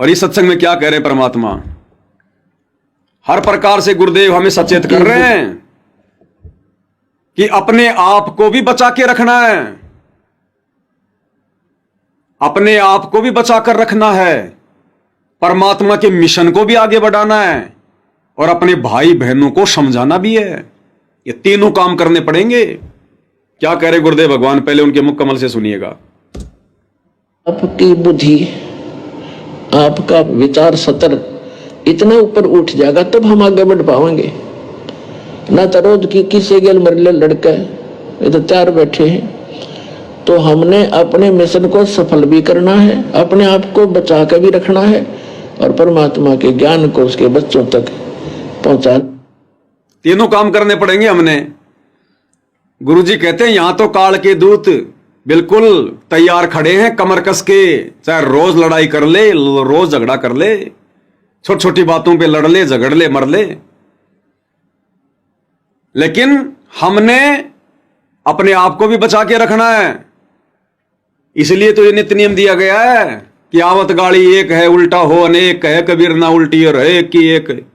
और इस सत्संग में क्या कह रहे हैं परमात्मा? हर प्रकार से गुरुदेव हमें सचेत कर रहे हैं कि अपने आप को भी बचा के रखना है, अपने आप को भी बचा कर रखना है, परमात्मा के मिशन को भी आगे बढ़ाना है और अपने भाई बहनों को समझाना भी है। ये तीनों काम करने पड़ेंगे। क्या कह रहे गुरुदेव भगवान? पहले उनके मुख कमल से सुनिएगा। आपकी बुद्धि, आपका विचार सतर इतना ऊपर उठ जाएगा तब हम आगे बढ़ पाएंगे। ना तो रोज की किसी गेल मरले लड़का ये तो तैयार बैठे हैं। तो हमने अपने मिशन को सफल भी करना है, अपने आप को बचा कर भी रखना है और परमात्मा के ज्ञान को उसके बच्चों तक पहुंचा। तीनों काम करने पड़ेंगे हमने। गुरुजी कहते हैं यहां तो काल के दूत बिल्कुल तैयार खड़े हैं कमर कस के, चाहे रोज लड़ाई कर ले, रोज झगड़ा कर ले, छोटी छोटी बातों पे लड़ ले, झगड़ ले, मर ले, लेकिन हमने अपने आप को भी बचा के रखना है। इसलिए तो ये नित्य नियम दिया गया है कि आवत गाली एक है, उल्टा हो अनेक है, कबीर ना उल्टी और एक की एक।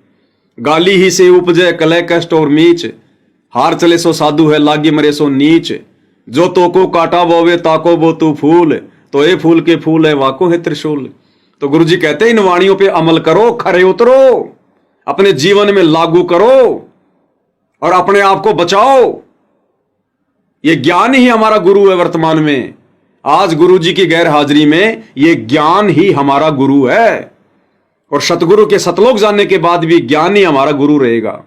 गाली ही से उपजे कलह कष्ट और मीच, हार चले सो साधु है, लागी मरे सो नीच। जो तो को काटा बोवे ताको बो तू फूल, तो ये फूल के फूल है वाको है त्रिशूल। तो गुरुजी कहते हैं इन वाणियों पे अमल करो, खरे उतरो, अपने जीवन में लागू करो और अपने आप को बचाओ। ये ज्ञान ही हमारा गुरु है वर्तमान में। आज गुरुजी की गैर हाजिरी में ये ज्ञान ही हमारा गुरु है और सतगुरु के सतलोक जानने के बाद भी ज्ञान ही हमारा गुरु रहेगा।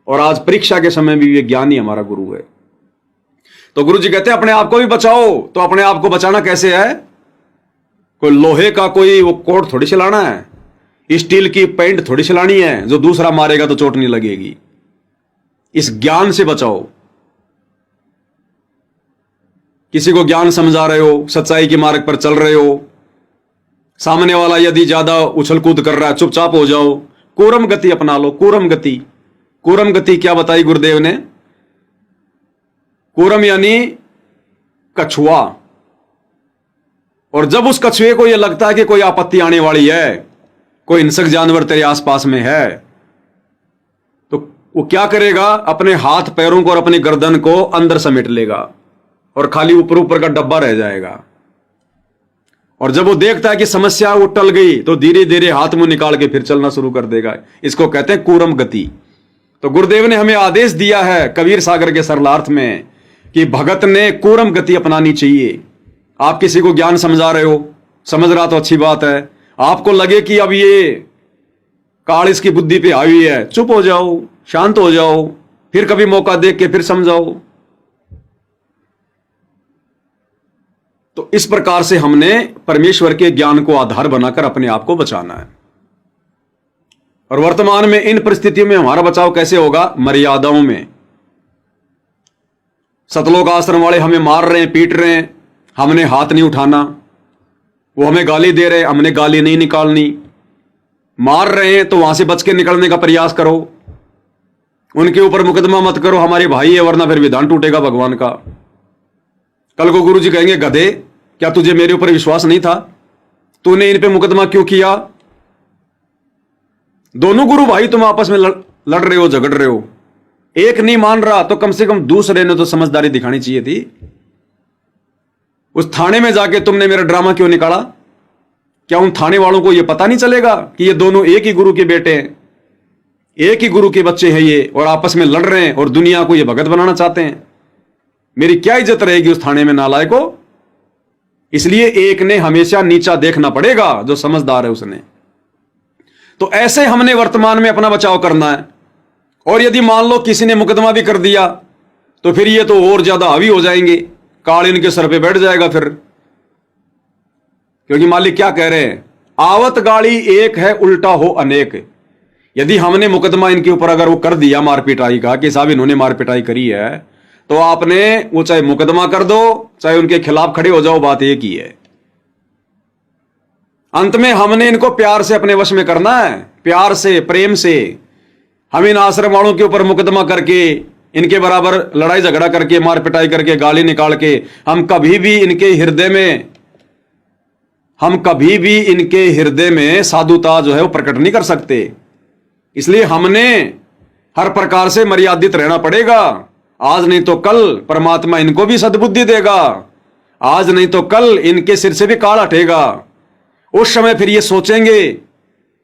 और आज परीक्षा के समय भी ये ज्ञान ही हमारा गुरु है। तो गुरुजी कहते हैं अपने आप को भी बचाओ। तो अपने आप को बचाना कैसे है? कोई लोहे का कोई वो कोट थोड़ी चलाना है, स्टील की पैंट थोड़ी चलानी है जो दूसरा मारेगा तो चोट नहीं लगेगी। इस ज्ञान से बचाओ। किसी को ज्ञान समझा रहे हो, सच्चाई के मार्ग पर चल रहे हो, सामने वाला यदि ज्यादा उछल कूद कर रहा है, चुपचाप हो जाओ, कूरम गति अपना लो। कूरम गति, कूरम गति क्या बताई गुरुदेव ने? कूरम यानी कछुआ। और जब उस कछुए को यह लगता है कि कोई आपत्ति आने वाली है, कोई हिंसक जानवर तेरे आसपास में है, तो वो क्या करेगा? अपने हाथ पैरों को और अपनी गर्दन को अंदर समेट लेगा और खाली ऊपर ऊपर का डब्बा रह जाएगा। और जब वो देखता है कि समस्या वो टल गई तो धीरे धीरे हाथ मुंह निकाल के फिर चलना शुरू कर देगा। इसको कहते हैं कूरम गति। तो गुरुदेव ने हमें आदेश दिया है कबीर सागर के सरलार्थ में कि भगत ने कूरम गति अपनानी चाहिए। आप किसी को ज्ञान समझा रहे हो, समझ रहा तो अच्छी बात है। आपको लगे कि अब ये काल इसकी बुद्धि पे आई है, चुप हो जाओ, शांत हो जाओ, फिर कभी मौका देख के फिर समझाओ। तो इस प्रकार से हमने परमेश्वर के ज्ञान को आधार बनाकर अपने आप को बचाना है। और वर्तमान में इन परिस्थितियों में हमारा बचाव कैसे होगा? मर्यादाओं में। सतलोक आश्रम वाले हमें मार रहे हैं, पीट रहे हैं, हमने हाथ नहीं उठाना। वो हमें गाली दे रहे हैं, हमने गाली नहीं निकालनी। मार रहे हैं तो वहां से बच के निकलने का प्रयास करो। उनके ऊपर मुकदमा मत करो, हमारे भाई है, वरना फिर विधान टूटेगा भगवान का। कल को गुरुजी कहेंगे गधे, क्या तुझे मेरे ऊपर विश्वास नहीं था? तूने इन पे मुकदमा क्यों किया? दोनों गुरु भाई तुम आपस में लड़ रहे हो, झगड़ रहे हो, एक नहीं मान रहा तो कम से कम दूसरे ने तो समझदारी दिखानी चाहिए थी। उस थाने में जाके तुमने मेरा ड्रामा क्यों निकाला? क्या उन थाने वालों को यह पता नहीं चलेगा कि ये दोनों एक ही गुरु के बेटे हैं, एक ही गुरु के बच्चे हैं ये, और आपस में लड़ रहे हैं और दुनिया को ये भगत बनाना चाहते हैं? मेरी क्या इज्जत रहेगी उस थाने में नालायक को? इसलिए एक ने हमेशा नीचा देखना पड़ेगा, जो समझदार है उसने। तो ऐसे हमने वर्तमान में अपना बचाव करना है। और यदि मान लो किसी ने मुकदमा भी कर दिया तो फिर ये तो और ज्यादा हावी हो जाएंगे, काल इनके सर पे बैठ जाएगा फिर। क्योंकि मालिक क्या कह रहे हैं? आवत गाड़ी एक है, उल्टा हो अनेक। यदि हमने मुकदमा इनके ऊपर अगर वो कर दिया मारपिटाई का कि साहब इन्होंने मारपिटाई करी है, तो आपने वो चाहे मुकदमा कर दो चाहे उनके खिलाफ खड़े हो जाओ, बात एक ही है। अंत में हमने इनको प्यार से अपने वश में करना है, प्यार से, प्रेम से। हम इन आश्रम वालों के ऊपर मुकदमा करके, इनके बराबर लड़ाई झगड़ा करके, मार पिटाई करके, गाली निकाल के हम कभी भी इनके हृदय में हम कभी भी इनके हृदय में साधुता जो है वो प्रकट नहीं कर सकते। इसलिए हमने हर प्रकार से मर्यादित रहना पड़ेगा। आज नहीं तो कल परमात्मा इनको भी सद्बुद्धि देगा, आज नहीं तो कल इनके सिर से भी काल हटेगा। उस समय फिर ये सोचेंगे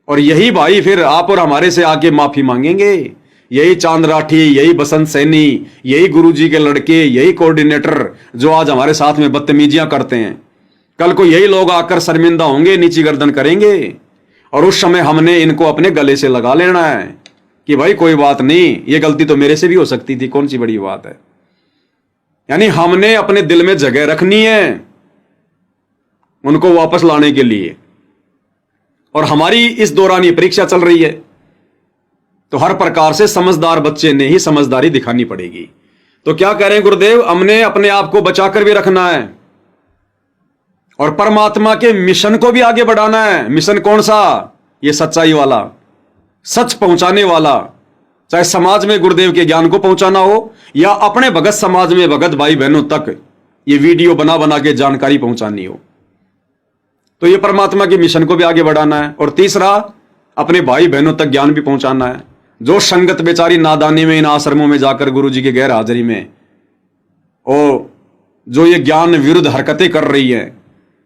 और यही भाई फिर आप और हमारे से आके माफी मांगेंगे। यही चांद राठी, यही बसंत सैनी, यही गुरुजी के लड़के, यही कोऑर्डिनेटर जो आज हमारे साथ में बदतमीजियां करते हैं, कल को यही लोग आकर शर्मिंदा होंगे, नीची गर्दन करेंगे। और उस समय हमने इनको अपने गले से लगा लेना है कि भाई कोई बात नहीं, ये गलती तो मेरे से भी हो सकती थी, कौन सी बड़ी बात है। यानी हमने अपने दिल में जगह रखनी है उनको वापस लाने के लिए। और हमारी इस दौरान ये परीक्षा चल रही है, तो हर प्रकार से समझदार बच्चे ने ही समझदारी दिखानी पड़ेगी। तो क्या कह रहे हैं गुरुदेव, हमने अपने आप को बचाकर भी रखना है और परमात्मा के मिशन को भी आगे बढ़ाना है। मिशन कौन सा? ये सच्चाई वाला, सच पहुंचाने वाला। चाहे समाज में गुरुदेव के ज्ञान को पहुंचाना हो या अपने भगत समाज में भगत भाई बहनों तक ये वीडियो बना बना के जानकारी पहुंचानी हो, तो ये परमात्मा के मिशन को भी आगे बढ़ाना है। और तीसरा, अपने भाई बहनों तक ज्ञान भी पहुंचाना है। जो संगत बेचारी नादानी में इन आश्रमों में जाकर गुरुजी की गैर हाजिरी में और जो ये ज्ञान विरुद्ध हरकतें कर रही है,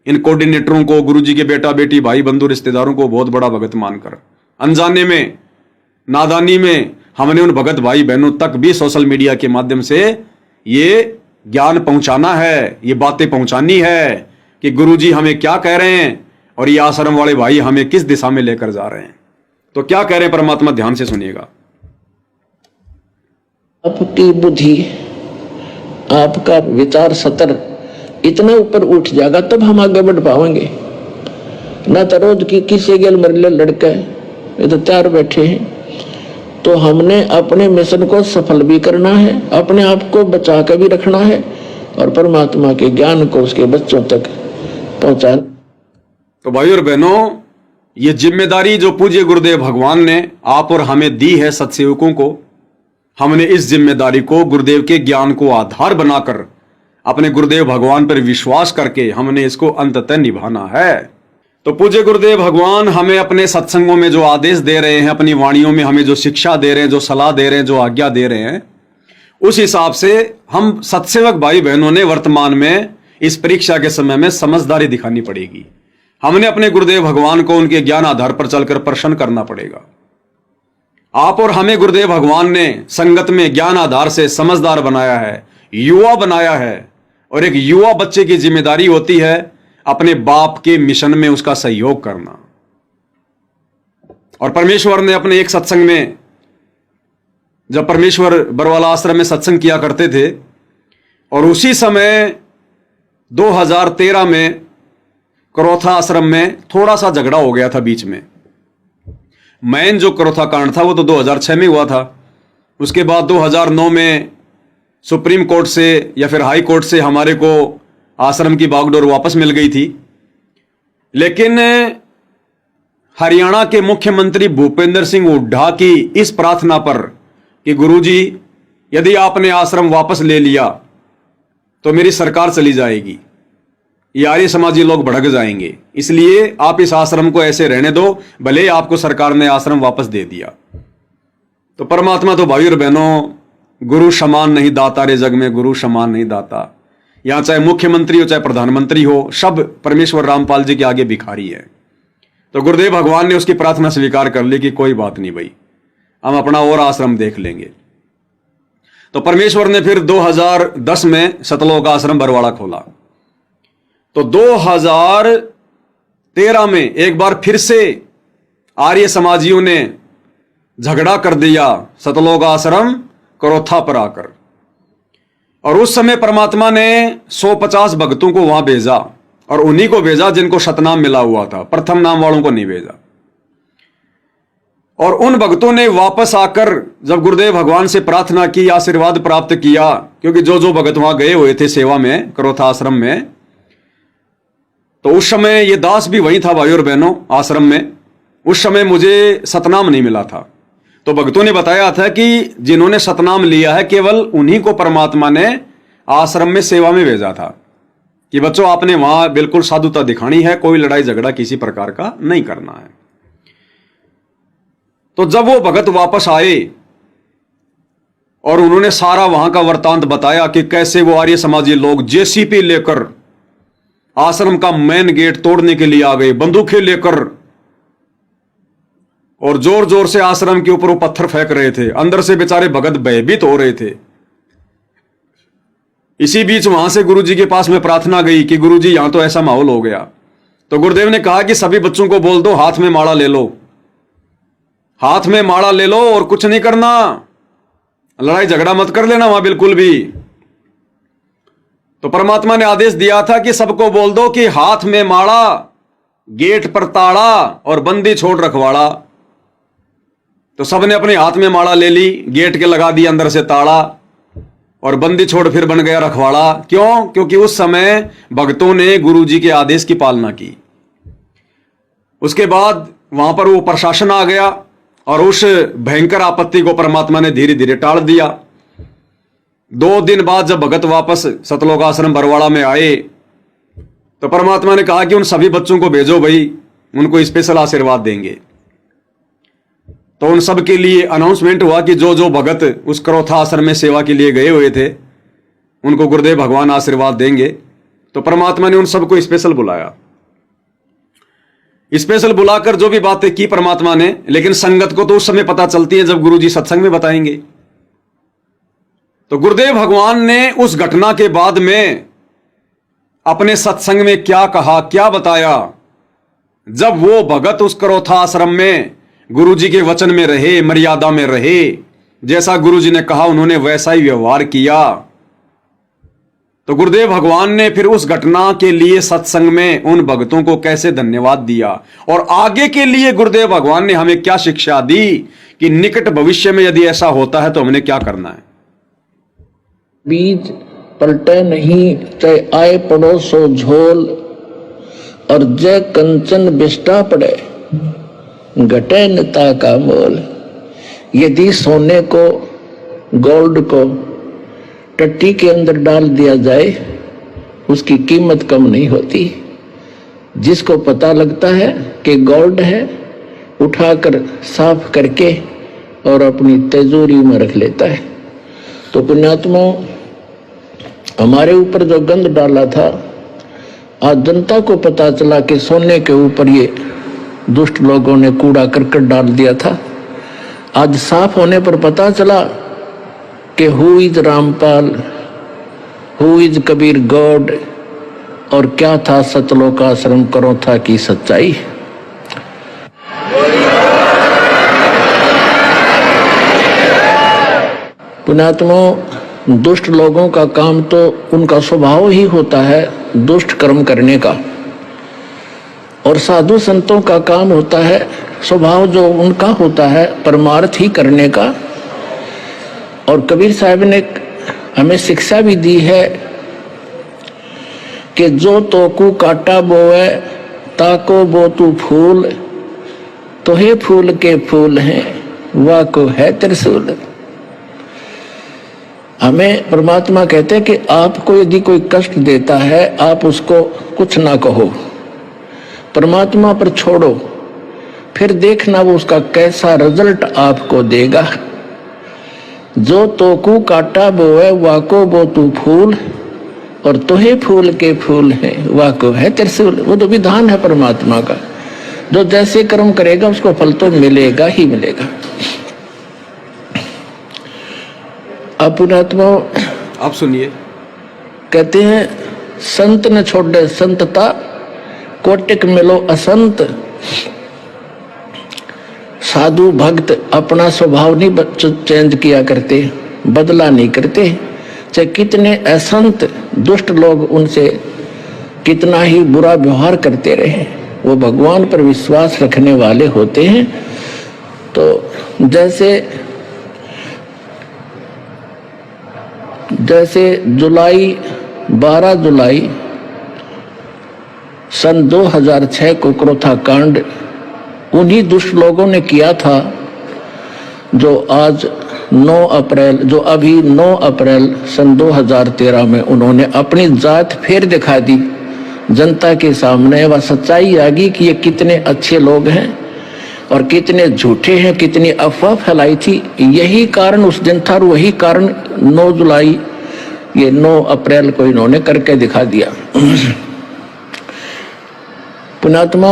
इन कोऑर्डिनेटरों को, गुरुजी के बेटा बेटी भाई बंधु रिश्तेदारों को बहुत बड़ा भगत मानकर अनजाने में, नादानी में हमने उन भगत भाई बहनों तक भी सोशल मीडिया के माध्यम से ये ज्ञान पहुंचाना है, ये बातें पहुंचानी है कि गुरुजी हमें क्या कह रहे हैं और ये आश्रम वाले भाई हमें किस दिशा में लेकर जा रहे हैं। तो क्या कह रहे हैं परमात्मा, ध्यान से सुनिएगा। आपकी बुद्धि, आपका विचार सतर इतना ऊपर उठ जाएगा तब हम आगे बढ़ पाएंगे। ना तो रोज की किसी गेल मरले लड़के ये तो तैयार बैठे हैं। तो हमने अपने मिशन को सफल भी करना है, अपने आप को बचा कर भी रखना है और परमात्मा के ज्ञान को उसके बच्चों तक पहुंचाना। तो भाई और बहनों, ये जिम्मेदारी जो पूज्य गुरुदेव भगवान ने आप और हमें दी है सत्सेवकों को, हमने इस जिम्मेदारी को गुरुदेव के ज्ञान को आधार बनाकर अपने गुरुदेव भगवान पर विश्वास करके हमने इसको अंततः निभाना है। तो पूज्य गुरुदेव भगवान हमें अपने सत्संगों में जो आदेश दे रहे हैं, अपनी वाणियों में हमें जो शिक्षा दे रहे हैं, जो सलाह दे रहे हैं, जो आज्ञा दे रहे हैं, उस हिसाब से हम सत्सेवक भाई बहनों ने वर्तमान में इस परीक्षा के समय में समझदारी दिखानी पड़ेगी। हमने अपने गुरुदेव भगवान को उनके ज्ञान आधार पर चलकर प्रसन्न करना पड़ेगा। आप और हमें गुरुदेव भगवान ने संगत में ज्ञान आधार से समझदार बनाया है, युवा बनाया है। और एक युवा बच्चे की जिम्मेदारी होती है अपने बाप के मिशन में उसका सहयोग करना। और परमेश्वर ने अपने एक सत्संग में, जब परमेश्वर बरवाला आश्रम में सत्संग किया करते थे, और उसी समय 2013 में करोथा आश्रम में थोड़ा सा झगड़ा हो गया था बीच में। मैन जो करोथा कांड था वो तो 2006 में हुआ था। उसके बाद 2009 में सुप्रीम कोर्ट से या फिर हाई कोर्ट से हमारे को आश्रम की बागडोर वापस मिल गई थी। लेकिन हरियाणा के मुख्यमंत्री भूपेंद्र सिंह हुड्डा की इस प्रार्थना पर कि गुरुजी यदि आपने आश्रम वापस ले लिया तो मेरी सरकार चली जाएगी, ये आर्य समाजी लोग भड़क जाएंगे, इसलिए आप इस आश्रम को ऐसे रहने दो, भले ही आपको सरकार ने आश्रम वापस दे दिया। तो परमात्मा तो भाई और बहनों, गुरु समान नहीं दाता रे जग में, गुरु समान नहीं दाता। यहां चाहे मुख्यमंत्री हो चाहे प्रधानमंत्री हो, सब परमेश्वर रामपाल जी के आगे भिखारी है। तो गुरुदेव भगवान ने उसकी प्रार्थना स्वीकार कर ली कि कोई बात नहीं भाई, हम अपना और आश्रम देख लेंगे। तो परमेश्वर ने फिर 2010 में सतलोक आश्रम बरवाड़ा खोला। तो 2013 में एक बार फिर से आर्य समाजियों ने झगड़ा कर दिया सतलोक आश्रम करोथा पर आकर। और उस समय परमात्मा ने 150 भक्तों को वहां भेजा, और उन्हीं को भेजा जिनको शतनाम मिला हुआ था, प्रथम नाम वालों को नहीं भेजा। और उन भक्तों ने वापस आकर जब गुरुदेव भगवान से प्रार्थना की, आशीर्वाद प्राप्त किया, क्योंकि जो भगत वहां गए हुए थे सेवा में करोथा आश्रम में, तो उस समय ये दास भी वही था भाई और बहनों आश्रम में। उस समय मुझे सतनाम नहीं मिला था। तो भक्तों ने बताया था कि जिन्होंने सतनाम लिया है केवल उन्हीं को परमात्मा ने आश्रम में सेवा में भेजा था, कि बच्चों आपने वहां बिल्कुल साधुता दिखानी है, कोई लड़ाई झगड़ा किसी प्रकार का नहीं करना है। तो जब वो भगत वापस आए और उन्होंने सारा वहां का वृतांत बताया कि कैसे वो आर्य समाजी लोग जेसीपी लेकर आश्रम का मेन गेट तोड़ने के लिए आ गए, बंदूकें लेकर, और जोर जोर से आश्रम के ऊपर वो पत्थर फेंक रहे थे। अंदर से बेचारे भगत भयभीत हो रहे थे। इसी बीच वहां से गुरुजी के पास में प्रार्थना गई कि गुरुजी यहां तो ऐसा माहौल हो गया। तो गुरुदेव ने कहा कि सभी बच्चों को बोल दो हाथ में माला ले लो, हाथ में माला ले लो और कुछ नहीं करना, लड़ाई झगड़ा मत कर लेना वहां बिल्कुल भी। तो परमात्मा ने आदेश दिया था कि सबको बोल दो कि हाथ में माला, गेट पर ताड़ा और बंदी छोड़ रखवाड़ा। तो सबने अपने हाथ में माला ले ली, गेट के लगा दिया अंदर से ताड़ा, और बंदी छोड़ फिर बन गया रखवाड़ा। क्यों? क्योंकि उस समय भक्तों ने गुरुजी के आदेश की पालना की। उसके बाद वहां पर वो प्रशासन आ गया और उस भयंकर आपत्ति को परमात्मा ने धीरे धीरे टाल दिया। 2 दिन बाद जब भगत वापस सतलोक आश्रम बरवाड़ा में आए तो परमात्मा ने कहा कि उन सभी बच्चों को भेजो भाई, उनको स्पेशल आशीर्वाद देंगे। तो उन सब के लिए अनाउंसमेंट हुआ कि जो जो भगत उस क्रोथा आश्रम में सेवा के लिए गए हुए थे उनको गुरुदेव भगवान आशीर्वाद देंगे। तो परमात्मा ने उन सबको स्पेशल बुलाया, स्पेशल बुलाकर जो भी बातें की परमात्मा ने, लेकिन संगत को तो उस समय पता चलती है जब गुरुजी सत्संग में बताएंगे। तो गुरुदेव भगवान ने उस घटना के बाद में अपने सत्संग में क्या कहा, क्या बताया। जब वो भगत उस क्रोथा आश्रम में गुरुजी के वचन में रहे, मर्यादा में रहे, जैसा गुरुजी ने कहा उन्होंने वैसा ही व्यवहार किया, तो गुरुदेव भगवान ने फिर उस घटना के लिए सत्संग में उन भक्तों को कैसे धन्यवाद दिया और आगे के लिए गुरुदेव भगवान ने हमें क्या शिक्षा दी कि निकट भविष्य में यदि ऐसा होता है तो हमने क्या करना है। बीज पलटे नहीं, चाहे आए पड़ोसो झोल, और जय कंचन बिष्टा पड़े, घटे नता का मोल। यदि सोने को, गोल्ड को टट्टी के अंदर डाल दिया जाए उसकी कीमत कम नहीं होती। जिसको पता लगता है कि गोल्ड है, उठाकर साफ करके और अपनी तिजोरी में रख लेता है। तो पुण्यात्मा, हमारे ऊपर जो गंध डाला था, आज जनता को पता चला कि सोने के ऊपर ये दुष्ट लोगों ने कूड़ा करकट डाल दिया था। आज साफ होने पर पता चला कि who is Rampal, who is Kabir God, और क्या था सतलोक आश्रम क्रोथा की सच्चाई। पुण्यात्मा, दुष्ट लोगों का काम तो उनका स्वभाव ही होता है दुष्ट कर्म करने का, और साधु संतों का काम होता है स्वभाव जो उनका होता है परमार्थ ही करने का। और कबीर साहब ने हमें शिक्षा भी दी है कि जो तोकू काटा बोए ताको बो तू फूल, तो हे फूल के फूल हैं वाह को है त्रिशूल। हमें परमात्मा कहते हैं कि आपको यदि कोई कष्ट देता है आप उसको कुछ ना कहो, परमात्मा पर छोड़ो, फिर देखना वो उसका कैसा रिजल्ट आपको देगा। जो तोकू काटा बोए वाको बो तू फूल, और तोहे फूल के फूल हैं वाको है त्रिशूल। वो तो विधान है परमात्मा का, जो जैसे कर्म करेगा उसको फल तो मिलेगा ही मिलेगा। अब पुण्यात्मा, आप सुनिए, कहते हैं संत न छोड़े संतता, कोटिक मिलो असंत। साधु भक्त अपना स्वभाव नहीं चेंज किया करते, बदला नहीं करते, चाहे कितने असंत दुष्ट लोग उनसे कितना ही बुरा व्यवहार करते रहे, वो भगवान पर विश्वास रखने वाले होते हैं। तो जैसे जुलाई 12 जुलाई सन 2006 को क्रोथा कांड उन्हीं दुष्ट लोगों ने किया था जो आज 9 अप्रैल जो अभी 9 अप्रैल सन 2013 में उन्होंने अपनी जात फिर दिखा दी जनता के सामने। वह सच्चाई आ गई कि ये कितने अच्छे लोग हैं और कितने झूठे हैं, कितनी अफवाह फैलाई थी। यही कारण उस दिन था और वही कारण 9 जुलाई ये 9 अप्रैल को इन्होंने करके दिखा दिया। पुण्यात्मा,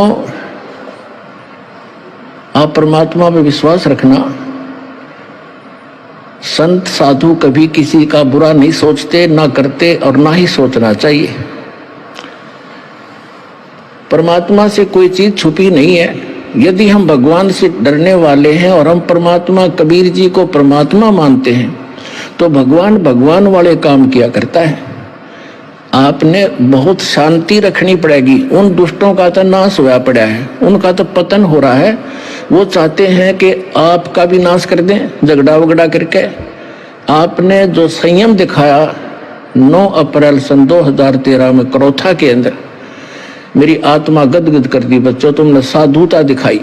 आप परमात्मा पे विश्वास रखना। संत साधु कभी किसी का बुरा नहीं सोचते, ना करते और ना ही सोचना चाहिए। परमात्मा से कोई चीज छुपी नहीं है। यदि हम भगवान से डरने वाले हैं और हम परमात्मा कबीर जी को परमात्मा मानते हैं तो भगवान भगवान वाले काम किया करता है। आपने बहुत शांति रखनी पड़ेगी। उन दुष्टों का तो नाश हुआ पड़ा है, उनका तो पतन हो रहा है। वो चाहते हैं कि आपका भी नाश कर दें झगड़ा वगड़ा करके। आपने जो संयम दिखाया 9 अप्रैल सन 2013 में करोथा के अंदर, मेरी आत्मा गदगद कर दी। बच्चों, तुमने साधुता दिखाई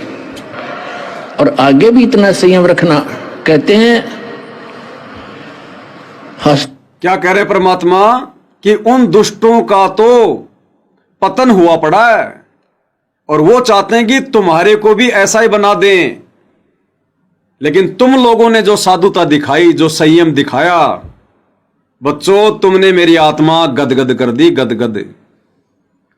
और आगे भी इतना संयम रखना। कहते हैं क्या कह रहे परमात्मा कि उन दुष्टों का तो पतन हुआ पड़ा है और वो चाहते हैं कि तुम्हारे को भी ऐसा ही बना दें। लेकिन तुम लोगों ने जो साधुता दिखाई, जो संयम दिखाया, बच्चों तुमने मेरी आत्मा गदगद कर दी, गदगद।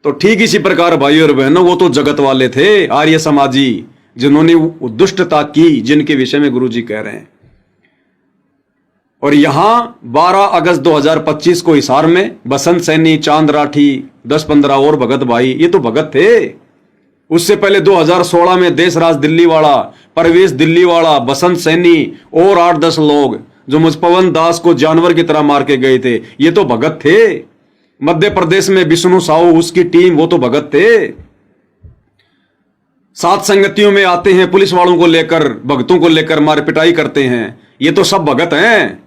तो ठीक इसी प्रकार भाई और बहनों, वो तो जगत वाले थे, आर्य समाजी, जिन्होंने दुष्टता की, जिनके विषय में गुरुजी कह रहे हैं। और यहां 12 अगस्त 2025 को हिसार में बसंत सैनी, चांद राठी, 10-15 और भगत भाई, ये तो भगत थे। उससे पहले 2016 में देशराज दिल्ली वाला, परवेश दिल्ली वाला, बसंत सैनी और 8-10 लोग जो मुझपवन दास को जानवर की तरह मार के गए थे, ये तो भगत थे। मध्य प्रदेश में विष्णु साहू, उसकी टीम, वो तो भगत थे। सात संगतियों में आते हैं, पुलिस वालों को लेकर, भक्तों को लेकर मार पिटाई करते हैं, ये तो सब भगत हैं।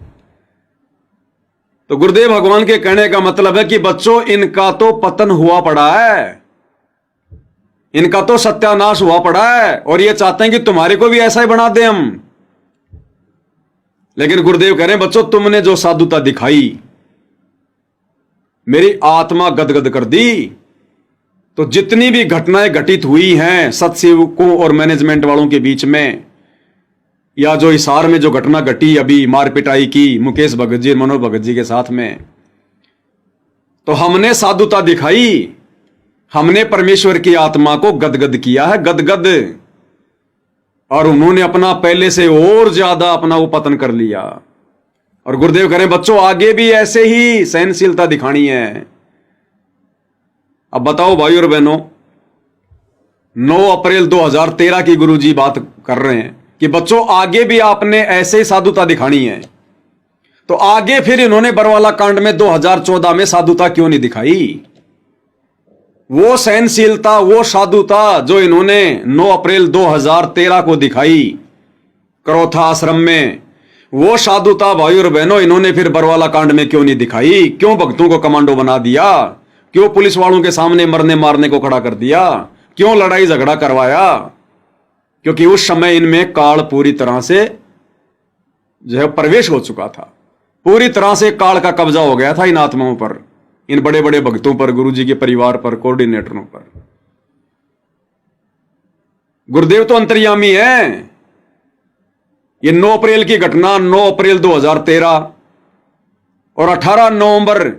तो गुरुदेव भगवान के कहने का मतलब है कि बच्चों इनका तो पतन हुआ पड़ा है, इनका तो सत्यानाश हुआ पड़ा है और ये चाहते हैं कि तुम्हारे को भी ऐसा ही बना दें हम। लेकिन गुरुदेव कह रहे हैं बच्चों तुमने जो साधुता दिखाई, मेरी आत्मा गदगद कर दी। तो जितनी भी घटनाएं घटित हुई हैं सत्सेवकों और मैनेजमेंट वालों के बीच में, या जो हिसार में जो घटना घटी अभी मार पिटाई की मुकेश भगत जी, मनोज भगत जी के साथ में, तो हमने साधुता दिखाई, हमने परमेश्वर की आत्मा को गदगद किया है, गदगद। और उन्होंने अपना पहले से और ज्यादा अपना वो पतन कर लिया। और गुरुदेव कह रहे हैं बच्चों आगे भी ऐसे ही सहनशीलता दिखानी है। अब बताओ भाई और बहनों, 9 अप्रैल 2013 की गुरुजी बात कर रहे हैं कि बच्चों आगे भी आपने ऐसे ही साधुता दिखानी है। तो आगे फिर इन्होंने बरवाला कांड में 2014 में साधुता क्यों नहीं दिखाई? वो सहनशीलता, वो साधुता जो इन्होंने 9 अप्रैल 2013 को दिखाई करोथा आश्रम में, वो साधुता भाई और बहनों इन्होंने फिर बरवाला कांड में क्यों नहीं दिखाई? क्यों भक्तों को कमांडो बना दिया? क्यों पुलिस वालों के सामने मरने मारने को खड़ा कर दिया? क्यों लड़ाई झगड़ा करवाया? क्योंकि उस समय इनमें काल पूरी तरह से जो है प्रवेश हो चुका था, पूरी तरह से काल का कब्जा हो गया था इन आत्माओं पर, इन बड़े बड़े भक्तों पर, गुरुजी के परिवार पर, कोऑर्डिनेटरों पर। गुरुदेव तो अंतर्यामी है। ये 9 अप्रैल की घटना 9 अप्रैल 2013 और 18 नवंबर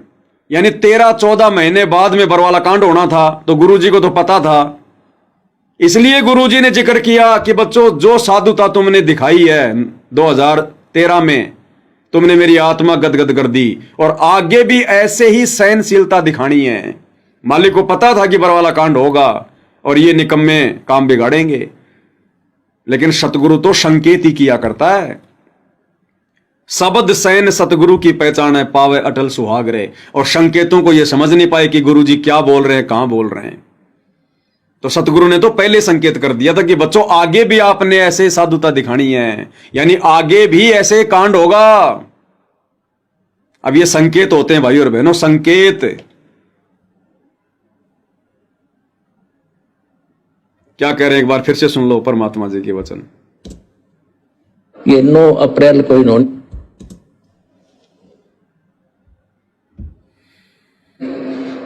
यानी 13-14 महीने बाद में बरवाला कांड होना था। तो गुरुजी को तो पता था, इसलिए गुरुजी ने जिक्र किया कि बच्चों जो साधुता तुमने दिखाई है 2013 में, तुमने मेरी आत्मा गदगद कर दी और आगे भी ऐसे ही सहनशीलता दिखानी है। मालिक को पता था कि बरवाला कांड होगा और ये निकम्मे काम बिगाड़ेंगे, लेकिन सतगुरु तो संकेत ही किया करता है। शब्द सैन सतगुरु की पहचान है, पावे अटल सुहागरे। और संकेतों को यह समझ नहीं पाए कि गुरुजी क्या बोल रहे हैं, कहां बोल रहे हैं। तो सतगुरु ने तो पहले संकेत कर दिया था कि बच्चों आगे भी आपने ऐसे साधुता दिखानी है, यानी आगे भी ऐसे कांड होगा। अब ये संकेत होते हैं भाई और बहनों, संकेत। क्या कह रहे हैं एक बार फिर से सुन लो परमात्मा जी के वचन। ये 9 अप्रैल को इन्होंने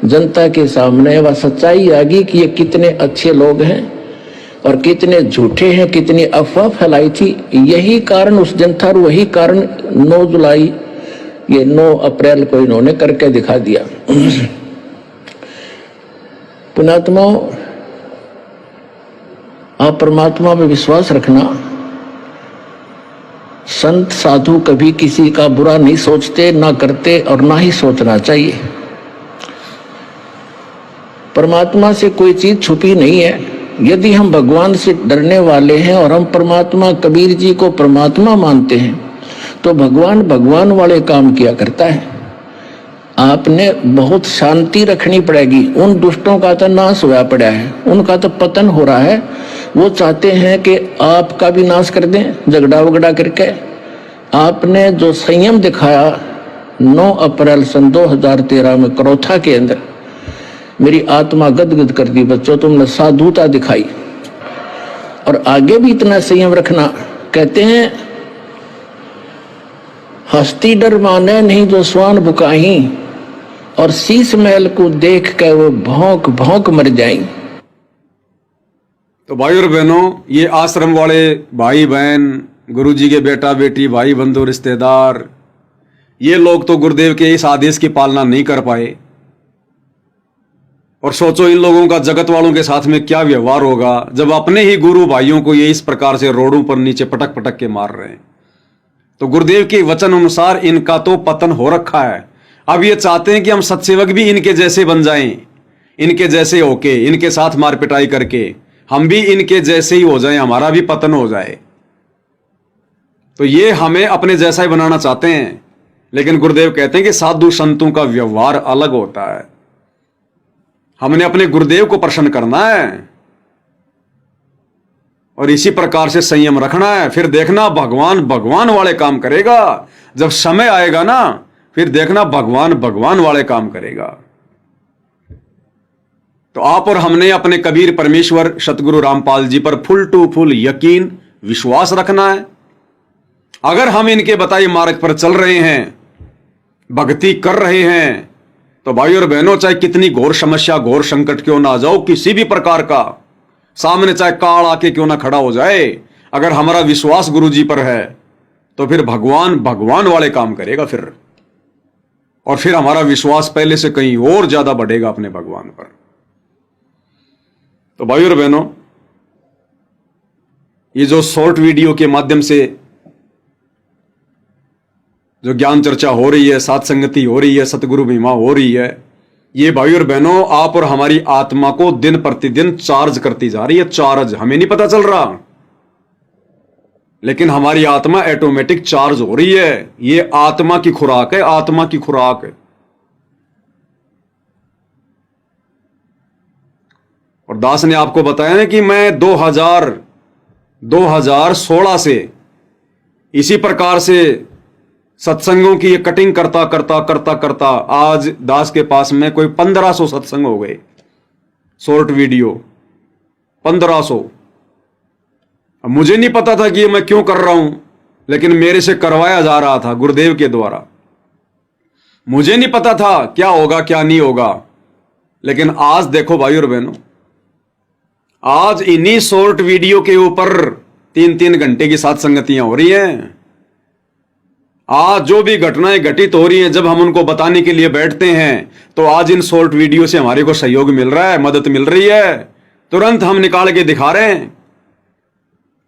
जनता के सामने वह सच्चाई आ गई कि ये कितने अच्छे लोग हैं और कितने झूठे हैं, कितनी अफवाह फैलाई थी। यही कारण उस दिन था और वही कारण 9 जुलाई ये 9 अप्रैल को इन्होंने करके दिखा दिया। पुण्यात्मा, आप परमात्मा में विश्वास रखना। संत साधु कभी किसी का बुरा नहीं सोचते, ना करते और ना ही सोचना चाहिए। परमात्मा से कोई चीज छुपी नहीं है। यदि हम भगवान से डरने वाले हैं और हम परमात्मा, कबीर जी को परमात्मा मानते हैं, तो भगवान भगवान वाले काम किया करता है। आपने बहुत शांति रखनी पड़ेगी। उन दुष्टों का तो नाश होया पड़ा है, उनका तो पतन हो रहा है। वो चाहते हैं कि आपका भी नाश कर दें झगड़ा वगड़ा करके। आपने जो संयम दिखाया 9 अप्रैल सन 2013 में करोथा के अंदर, मेरी आत्मा गदगद कर दी। बच्चों, तुमने साधुता दिखाई और आगे भी इतना संयम रखना। कहते हैं हस्ती डर माने नहीं जो स्वान बुकाही, और शीश महल को देख के वो भौंक भौंक मर जाएं। तो भाई और बहनों, ये आश्रम वाले भाई बहन, गुरुजी के बेटा बेटी, भाई बंधु रिश्तेदार, ये लोग तो गुरुदेव के इस आदेश की पालना नहीं कर पाए। और सोचो इन लोगों का जगत वालों के साथ में क्या व्यवहार होगा जब अपने ही गुरु भाइयों को ये इस प्रकार से रोडों पर नीचे पटक पटक के मार रहे हैं। तो गुरुदेव के वचन अनुसार इनका तो पतन हो रखा है। अब ये चाहते हैं कि हम सत्सेवक भी इनके जैसे बन जाएं, इनके जैसे होके, इनके साथ मार पिटाई करके हम भी इनके जैसे ही हो जाएं, हमारा भी पतन हो जाए। तो ये हमें अपने जैसा ही बनाना चाहते हैं। लेकिन गुरुदेव कहते हैं कि साधु संतों का व्यवहार अलग होता है। हमने अपने गुरुदेव को प्रसन्न करना है और इसी प्रकार से संयम रखना है। फिर देखना भगवान भगवान वाले काम करेगा। जब समय आएगा ना, फिर देखना भगवान भगवान वाले काम करेगा। तो आप और हमने अपने कबीर परमेश्वर सतगुरु रामपाल जी पर फुल टू फुल यकीन विश्वास रखना है। अगर हम इनके बताए मार्ग पर चल रहे हैं, भक्ति कर रहे हैं, तो भाई और बहनों, चाहे कितनी घोर समस्या, घोर संकट क्यों ना आ जाओ, किसी भी प्रकार का सामने चाहे काल आके क्यों ना खड़ा हो जाए, अगर हमारा विश्वास गुरु जी पर है तो फिर भगवान भगवान वाले काम करेगा। और फिर हमारा विश्वास पहले से कहीं और ज्यादा बढ़ेगा अपने भगवान पर। तो भाई और बहनों, ये जो शॉर्ट वीडियो के माध्यम से जो ज्ञान चर्चा हो रही है, सत्संगति हो रही है, सतगुरु महिमा हो रही है, ये भाई और बहनों आप और हमारी आत्मा को दिन प्रतिदिन चार्ज करती जा रही है। चार्ज हमें नहीं पता चल रहा, लेकिन हमारी आत्मा ऑटोमेटिक चार्ज हो रही है। ये आत्मा की खुराक है, आत्मा की खुराक है। और दास ने आपको बताया ना कि मैं 2016 से इसी प्रकार से सत्संगों की ये कटिंग करता करता करता करता आज दास के पास में कोई 1500 सत्संग हो गए, शॉर्ट वीडियो 1500। अब मुझे नहीं पता था कि ये मैं क्यों कर रहा हूं, लेकिन मेरे से करवाया जा रहा था गुरुदेव के द्वारा। मुझे नहीं पता था क्या होगा क्या नहीं होगा, लेकिन आज देखो भाई और बहनों, आज इन्हीं शॉर्ट वीडियो के ऊपर 3-3 घंटे की सत्संगतियां हो रही हैं। आज जो भी घटनाएं घटित हो रही हैं, जब हम उनको बताने के लिए बैठते हैं तो आज इन शॉर्ट वीडियो से हमारे को सहयोग मिल रहा है, मदद मिल रही है। तुरंत हम निकाल के दिखा रहे हैं,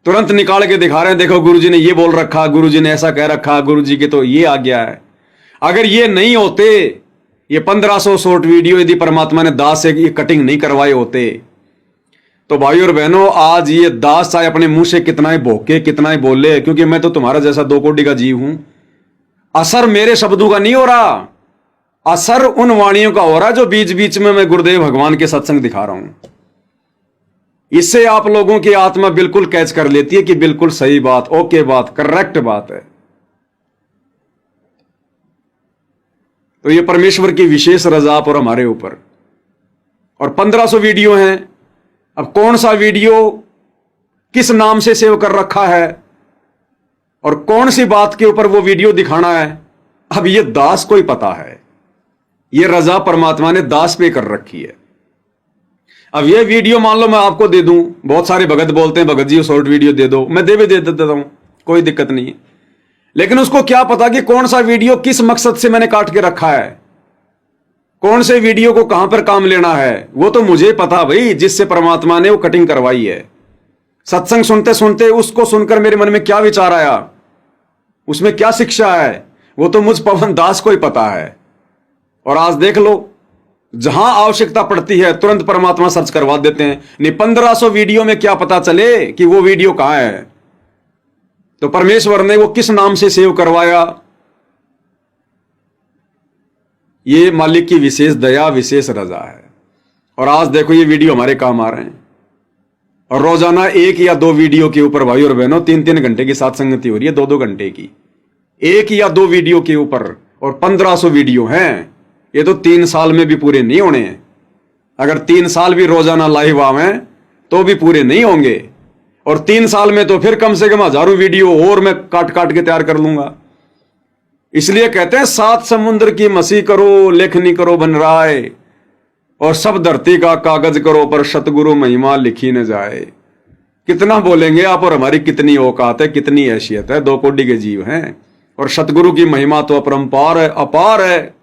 तुरंत निकाल के दिखा रहे हैं। देखो गुरुजी ने ये बोल रखा, गुरुजी ने ऐसा कह रखा, गुरुजी के तो ये आ गया है। अगर ये नहीं होते, ये 1500 शॉर्ट वीडियो यदि परमात्मा ने दास से ये कटिंग नहीं करवाए होते, तो भाई और बहनों आज ये दास चाहे अपने मुंह से कितना ही भोके, कितना ही बोले, क्योंकि मैं तो तुम्हारा जैसा 2 कोटि का जीव हूं, असर मेरे शब्दों का नहीं हो रहा, असर उन वाणियों का हो रहा जो बीच बीच में मैं गुरुदेव भगवान के सत्संग दिखा रहा हूं। इससे आप लोगों की आत्मा बिल्कुल कैच कर लेती है कि बिल्कुल सही बात, ओके बात, करेक्ट बात है। तो ये परमेश्वर की विशेष रजा पर हमारे ऊपर। और 1500 वीडियो हैं। अब कौन सा वीडियो किस नाम से सेव कर रखा है, और कौन सी बात के ऊपर वो वीडियो दिखाना है, अब ये दास को ही पता है। ये रजा परमात्मा ने दास पे कर रखी है। अब ये वीडियो मान लो मैं आपको दे दूं, बहुत सारे भगत बोलते हैं भगत जी शॉर्ट वीडियो दे दो, मैं दे देता हूं, कोई दिक्कत नहीं है। लेकिन उसको क्या पता कि कौन सा वीडियो किस मकसद से मैंने काट के रखा है, कौन से वीडियो को कहां पर काम लेना है, वो तो मुझे पता भाई, जिससे परमात्मा ने वो कटिंग करवाई है। सत्संग सुनते सुनते उसको सुनकर मेरे मन में क्या विचार आया, उसमें क्या शिक्षा है, वो तो मुझ पवन दास को ही पता है। और आज देख लो, जहां आवश्यकता पड़ती है तुरंत परमात्मा सर्च करवा देते हैं। नहीं 1500 वीडियो में क्या पता चले कि वो वीडियो कहां है। तो परमेश्वर ने वो किस नाम से सेव करवाया, ये मालिक की विशेष दया, विशेष रजा है। और आज देखो ये वीडियो हमारे काम आ रहे हैं। और रोजाना 1 या 2 वीडियो के ऊपर भाई और बहनों 3-3 घंटे की सत्संगति हो रही है, 2-2 घंटे की, 1 या 2 वीडियो के ऊपर। और 1500 वीडियो हैं। ये तो 3 साल में भी पूरे नहीं होने हैं। अगर 3 साल भी रोजाना लाइव आवे तो भी पूरे नहीं होंगे। और 3 साल में तो फिर कम से कम हजारों वीडियो और मैं काट काट के तैयार कर लूंगा। इसलिए कहते हैं 7 समुद्र की मसी करो, लेखनी करो बनराय, और सब धरती का कागज करो, पर सतगुरु महिमा लिखी न जाए। कितना बोलेंगे आप, और हमारी कितनी औकात है, कितनी हैसियत है, 2 कोटि के जीव हैं। और सतगुरु की महिमा तो अपरंपार है, अपार है।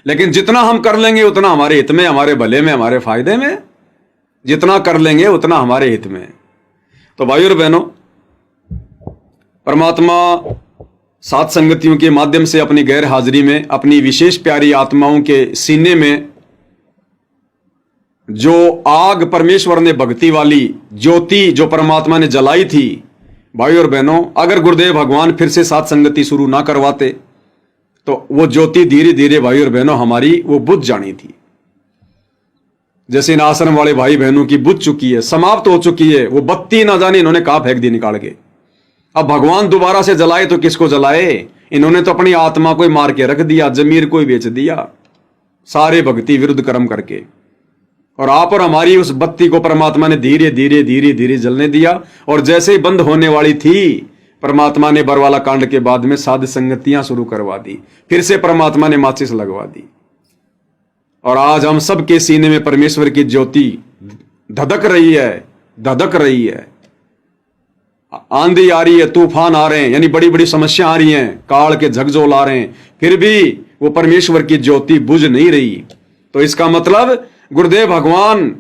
लेकिन जितना हम कर लेंगे उतना हमारे हित में, हमारे भले में, हमारे फायदे में। जितना कर लेंगे उतना हमारे हित में। तो भाई और बहनों, परमात्मा सात संगतियों के माध्यम से अपनी गैर हाजिरी में अपनी विशेष प्यारी आत्माओं के सीने में जो आग परमेश्वर ने भक्ति वाली ज्योति जो परमात्मा ने जलाई थी, भाई और बहनों, अगर गुरुदेव भगवान फिर से सात संगति शुरू ना करवाते तो वो ज्योति धीरे धीरे भाई और बहनों हमारी वो बुझ जानी थी। जैसे इन आश्रम वाले भाई बहनों की बुझ चुकी है, समाप्त हो चुकी है। वो बत्ती ना जाने इन्होंने कहां फेंक दी निकाल के। अब भगवान दोबारा से जलाए तो किसको जलाए? इन्होंने तो अपनी आत्मा को ही मार के रख दिया, जमीर को ही बेच दिया, सारे भक्ति विरुद्ध कर्म करके। और आप और हमारी उस बत्ती को परमात्मा ने धीरे धीरे धीरे धीरे जलने दिया। और जैसे ही बंद होने वाली थी, परमात्मा ने बरवाला कांड के बाद में साध संगतियां शुरू करवा दी। फिर से परमात्मा ने माचिस लगवा दी। और आज हम सबके सीने में परमेश्वर की ज्योति धधक रही है, धधक रही है। आंधी आ रही है, तूफान आ रहे हैं, यानी बड़ी बड़ी समस्या आ रही हैं, काल के झकझोल आ रहे हैं, फिर भी वो परमेश्वर की ज्योति बुझ नहीं रही। तो इसका मतलब गुरुदेव भगवान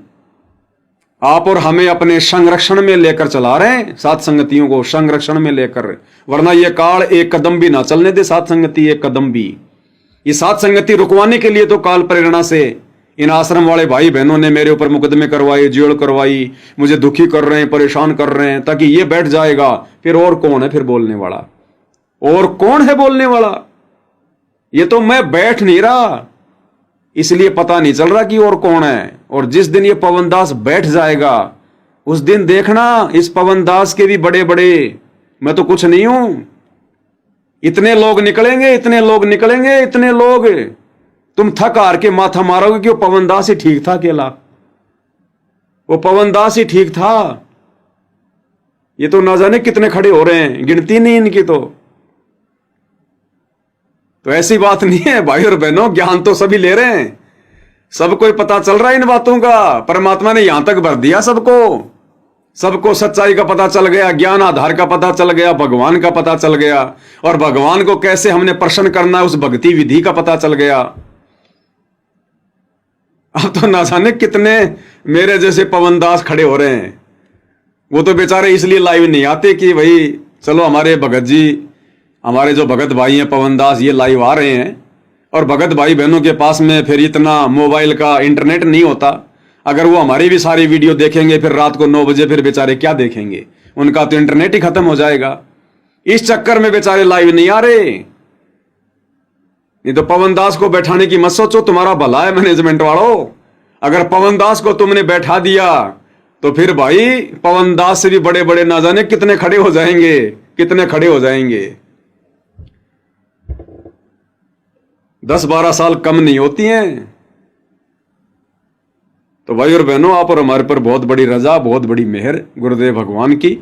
आप और हमें अपने संरक्षण में लेकर चला रहे हैं, सात संगतियों को संरक्षण में लेकर। वरना ये काल एक कदम भी ना चलने दे, सात संगति एक कदम भी। ये सात संगति रुकवाने के लिए तो काल प्रेरणा से इन आश्रम वाले भाई बहनों ने मेरे ऊपर मुकदमे करवाए, जेल करवाई, मुझे दुखी कर रहे हैं, परेशान कर रहे हैं, ताकि ये बैठ जाएगा। फिर और कौन है फिर बोलने वाला? और कौन है बोलने वाला? ये तो मैं बैठ नहीं रहा, इसलिए पता नहीं चल रहा कि और कौन है। और जिस दिन ये पवनदास बैठ जाएगा उस दिन देखना, इस पवनदास के भी बड़े बड़े, मैं तो कुछ नहीं हूं, इतने लोग निकलेंगे, इतने लोग निकलेंगे, इतने लोग, तुम थक हार के माथा मारोगे कि वो पवनदास ही ठीक था अकेला, वो पवनदास ही ठीक था। ये तो ना जाने कितने खड़े हो रहे हैं, गिनती नहीं इनकी। तो ऐसी बात नहीं है भाई और बहनों, ज्ञान तो सभी ले रहे हैं, सबको ही पता चल रहा है इन बातों का। परमात्मा ने यहां तक भर दिया सबको, सबको सच्चाई का पता चल गया, ज्ञान आधार का पता चल गया, भगवान का पता चल गया, और भगवान को कैसे हमने प्रसन्न करना है उस भक्ति विधि का पता चल गया। अब तो ना जाने कितने मेरे जैसे पवनदास खड़े हो रहे हैं। वो तो बेचारे इसलिए लाइव नहीं आते कि भाई चलो हमारे भगत जी, हमारे जो भगत भाई हैं पवनदास, ये लाइव आ रहे हैं। और भगत भाई बहनों के पास में फिर इतना मोबाइल का इंटरनेट नहीं होता। अगर वो हमारी भी सारी वीडियो देखेंगे फिर रात को 9 बजे, फिर बेचारे क्या देखेंगे? उनका तो इंटरनेट ही खत्म हो जाएगा। इस चक्कर में बेचारे लाइव नहीं आ रहे। नहीं तो पवनदास को बैठाने की मत सोचो, तुम्हारा भला है मैनेजमेंट वालों। अगर पवनदास को तुमने बैठा दिया तो फिर भाई पवनदास से भी बड़े बड़े ना जाने कितने खड़े हो जाएंगे, कितने खड़े हो जाएंगे। 10-12 साल कम नहीं होती हैं। तो भाई और बहनों, आप और हमारे पर बहुत बड़ी रजा, बहुत बड़ी मेहर गुरुदेव भगवान की।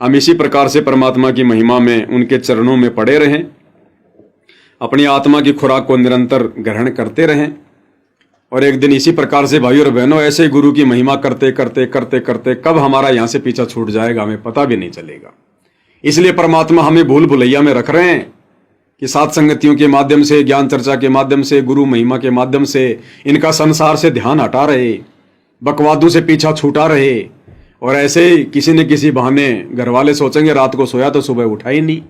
हम इसी प्रकार से परमात्मा की महिमा में उनके चरणों में पड़े रहें, अपनी आत्मा की खुराक को निरंतर ग्रहण करते रहें, और एक दिन इसी प्रकार से भाइयों और बहनों ऐसे गुरु की महिमा करते करते करते करते कब हमारा यहां से पीछा छूट जाएगा हमें पता भी नहीं चलेगा। इसलिए परमात्मा हमें भूल भुलैया में रख रहे हैं कि सात संगतियों के माध्यम से, ज्ञान चर्चा के माध्यम से, गुरु महिमा के माध्यम से इनका संसार से ध्यान हटा रहे, बकवादों से पीछा छूटा रहे, और ऐसे ही किसी न किसी बहाने घर वाले सोचेंगे रात को सोया तो सुबह उठा ही नहीं,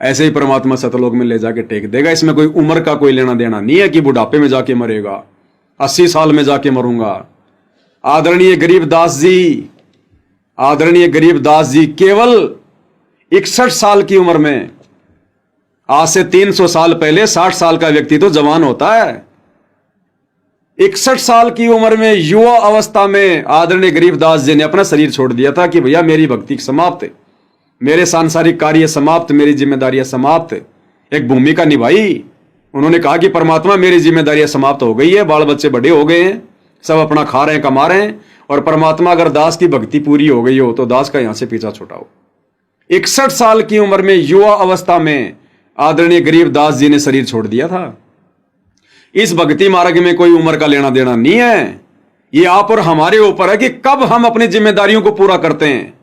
ऐसे ही परमात्मा सतलोक में ले जाके टेक देगा। इसमें कोई उम्र का कोई लेना देना नहीं है कि बुढ़ापे में जाके मरेगा, 80 साल में जाके मरूंगा। आदरणीय गरीबदास जी केवल 61 साल की उम्र में, आज से 300 साल पहले 60 साल का व्यक्ति तो जवान होता है, 61 साल की उम्र में युवा अवस्था में आदरणीय गरीबदास जी ने अपना शरीर छोड़ दिया था कि भैया मेरी भक्ति समाप्त, मेरे सांसारिक कार्य समाप्त, मेरी जिम्मेदारियां समाप्त, एक भूमिका निभाई। उन्होंने कहा कि परमात्मा मेरी जिम्मेदारियां समाप्त हो गई है, बाल बच्चे बड़े हो गए हैं, सब अपना खा रहे हैं, कमा रहे हैं, और परमात्मा अगर दास की भक्ति पूरी हो गई हो तो दास का यहां से पीछा छुटाओ। 61 साल की उम्र में युवा अवस्था में आदरणीय गरीबदास जी ने शरीर छोड़ दिया था। इस भक्ति मार्ग में कोई उम्र का लेना देना नहीं है, ये आप और हमारे ऊपर है कि कब हम अपनी जिम्मेदारियों को पूरा करते हैं,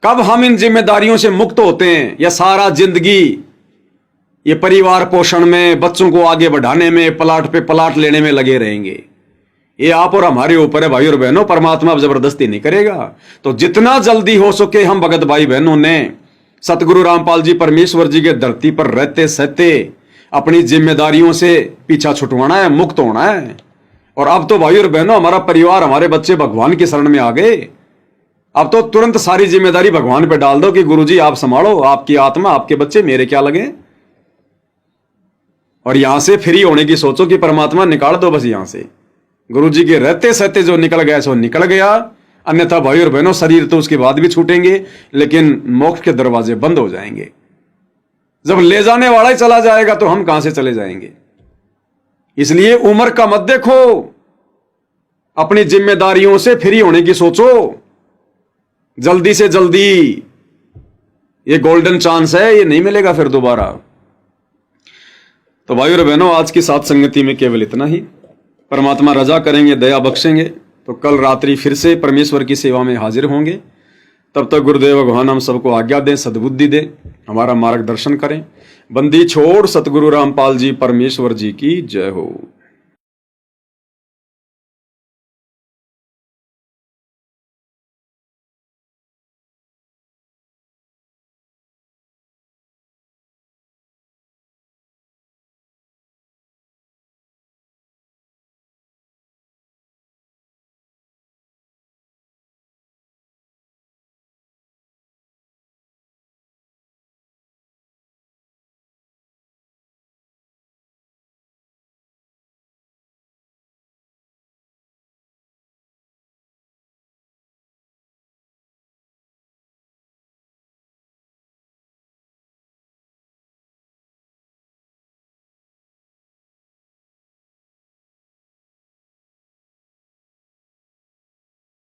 कब हम इन जिम्मेदारियों से मुक्त होते हैं, या सारा जिंदगी ये परिवार पोषण में, बच्चों को आगे बढ़ाने में, प्लाट पे प्लाट लेने में लगे रहेंगे। ये आप और हमारे ऊपर है भाई और बहनों, परमात्मा अब जबरदस्ती नहीं करेगा। तो जितना जल्दी हो सके हम भगत भाई बहनों ने सतगुरु रामपाल जी परमेश्वर जी के धरती पर रहते सहते अपनी जिम्मेदारियों से पीछा छुटवाना है, मुक्त होना है। और अब तो भाई और बहनों हमारा परिवार, हमारे बच्चे भगवान की शरण में आ गए। अब तो तुरंत सारी जिम्मेदारी भगवान पे डाल दो कि गुरुजी आप संभालो, आपकी आत्मा, आपके बच्चे, मेरे क्या लगे। और यहां से फ्री होने की सोचो कि परमात्मा निकाल दो बस यहां से। गुरुजी के रहते सहते जो निकल गया सो निकल गया, अन्यथा भाई और बहनों शरीर तो उसके बाद भी छूटेंगे, लेकिन मोक्ष के दरवाजे बंद हो जाएंगे। जब ले जाने वाला ही चला जाएगा तो हम कहां से चले जाएंगे। इसलिए उम्र का मत देखो, अपनी जिम्मेदारियों से फ्री होने की सोचो। जल्दी से जल्दी ये गोल्डन चांस है, ये नहीं मिलेगा फिर दोबारा। तो भाई और बहनों आज की सात संगति में केवल इतना ही। परमात्मा रजा करेंगे, दया बख्शेंगे तो कल रात्रि फिर से परमेश्वर की सेवा में हाजिर होंगे। तब तक गुरुदेव भगवान हम सबको आज्ञा दें, सद्बुद्धि दें, हमारा मार्गदर्शन करें। बंदी छोड़ सतगुरु रामपाल जी परमेश्वर जी की जय हो।